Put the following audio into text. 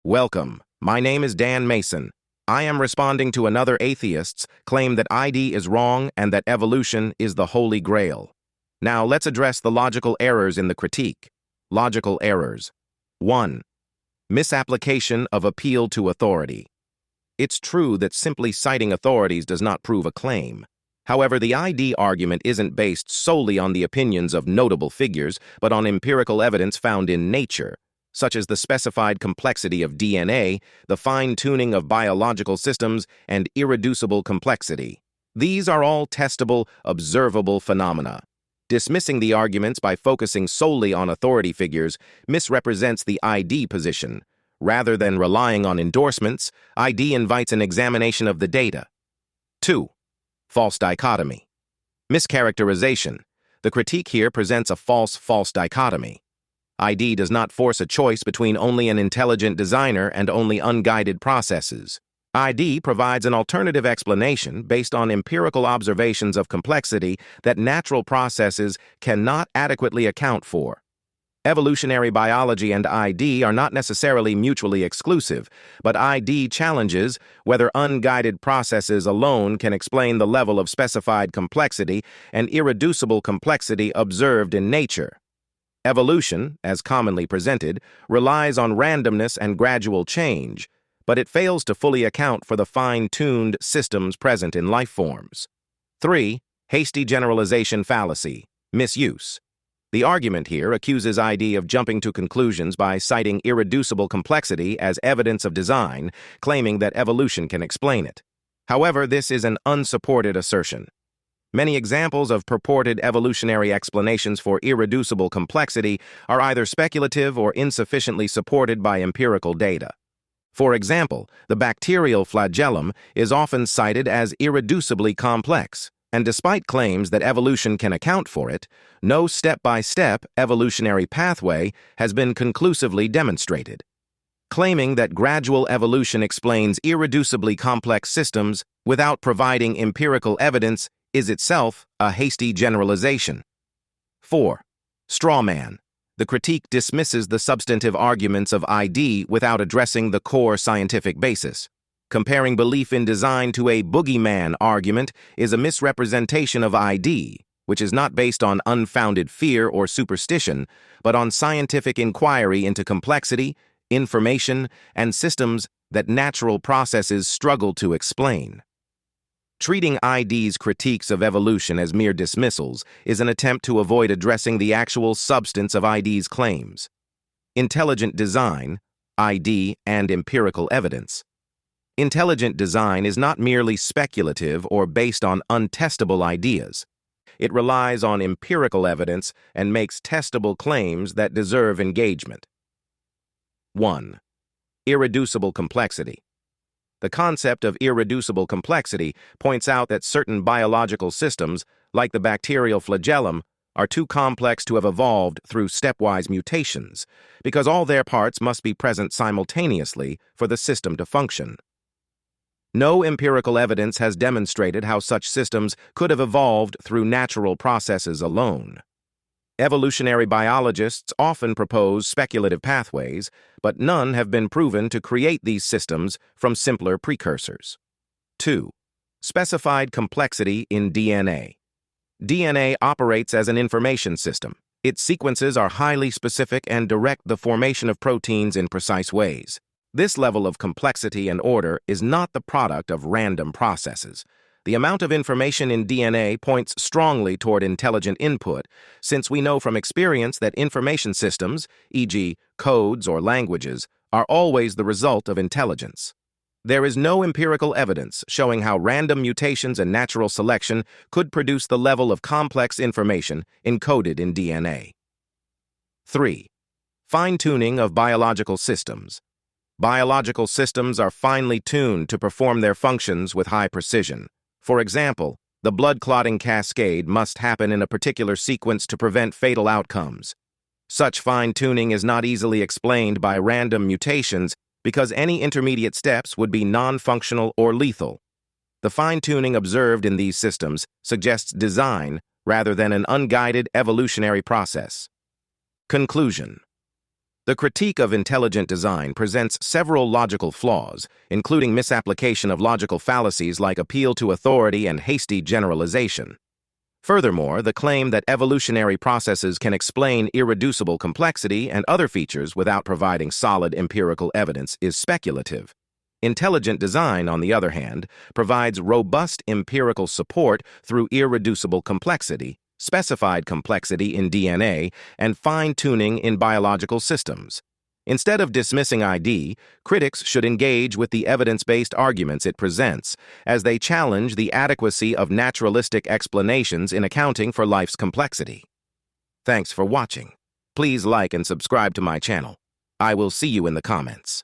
Welcome. My name is Dan Mason. I am responding to another atheist's claim that ID is wrong and that evolution is the Holy Grail. Now, let's address the logical errors in the critique. Logical errors. 1. Misapplication of appeal to authority. It's true that simply citing authorities does not prove a claim. However, the ID argument isn't based solely on the opinions of notable figures, but on empirical evidence found in nature, such as the specified complexity of DNA, the fine-tuning of biological systems, and irreducible complexity. These are all testable, observable phenomena. Dismissing the arguments by focusing solely on authority figures misrepresents the ID position. Rather than relying on endorsements, ID invites an examination of the data. 2. False dichotomy. Mischaracterization. The critique here presents a false dichotomy. ID does not force a choice between only an intelligent designer and only unguided processes. ID provides an alternative explanation based on empirical observations of complexity that natural processes cannot adequately account for. Evolutionary biology and ID are not necessarily mutually exclusive, but ID challenges whether unguided processes alone can explain the level of specified complexity and irreducible complexity observed in nature. Evolution, as commonly presented, relies on randomness and gradual change, but it fails to fully account for the fine-tuned systems present in life forms. 3. Hasty generalization fallacy. Misuse. The argument here accuses ID of jumping to conclusions by citing irreducible complexity as evidence of design, claiming that evolution can explain it. However, this is an unsupported assertion. Many examples of purported evolutionary explanations for irreducible complexity are either speculative or insufficiently supported by empirical data. For example, the bacterial flagellum is often cited as irreducibly complex, and despite claims that evolution can account for it, no step-by-step evolutionary pathway has been conclusively demonstrated. Claiming that gradual evolution explains irreducibly complex systems without providing empirical evidence is itself a hasty generalization. 4. Straw man. The critique dismisses the substantive arguments of ID without addressing the core scientific basis. Comparing belief in design to a boogeyman argument is a misrepresentation of ID, which is not based on unfounded fear or superstition, but on scientific inquiry into complexity, information, and systems that natural processes struggle to explain. Treating ID's critiques of evolution as mere dismissals is an attempt to avoid addressing the actual substance of ID's claims. Intelligent design, ID, and empirical evidence. Intelligent design is not merely speculative or based on untestable ideas. It relies on empirical evidence and makes testable claims that deserve engagement. 1. Irreducible complexity. The concept of irreducible complexity points out that certain biological systems, like the bacterial flagellum, are too complex to have evolved through stepwise mutations, because all their parts must be present simultaneously for the system to function. No empirical evidence has demonstrated how such systems could have evolved through natural processes alone. Evolutionary biologists often propose speculative pathways, but none have been proven to create these systems from simpler precursors. 2. Specified complexity in DNA. DNA operates as an information system. Its sequences are highly specific and direct the formation of proteins in precise ways. This level of complexity and order is not the product of random processes. The amount of information in DNA points strongly toward intelligent input, since we know from experience that information systems, e.g., codes or languages, are always the result of intelligence. There is no empirical evidence showing how random mutations and natural selection could produce the level of complex information encoded in DNA. 3. Fine-tuning of biological systems. Biological systems are finely tuned to perform their functions with high precision. For example, the blood clotting cascade must happen in a particular sequence to prevent fatal outcomes. Such fine-tuning is not easily explained by random mutations because any intermediate steps would be non-functional or lethal. The fine-tuning observed in these systems suggests design rather than an unguided evolutionary process. Conclusion. The critique of intelligent design presents several logical flaws, including misapplication of logical fallacies like appeal to authority and hasty generalization. Furthermore, the claim that evolutionary processes can explain irreducible complexity and other features without providing solid empirical evidence is speculative. Intelligent design, on the other hand, provides robust empirical support through irreducible complexity, specified complexity in DNA, and fine-tuning in biological systems. Instead of dismissing ID, critics should engage with the evidence-based arguments it presents, as they challenge the adequacy of naturalistic explanations in accounting for life's complexity. Thanks for watching. Please like and subscribe to my channel. I will see you in the comments.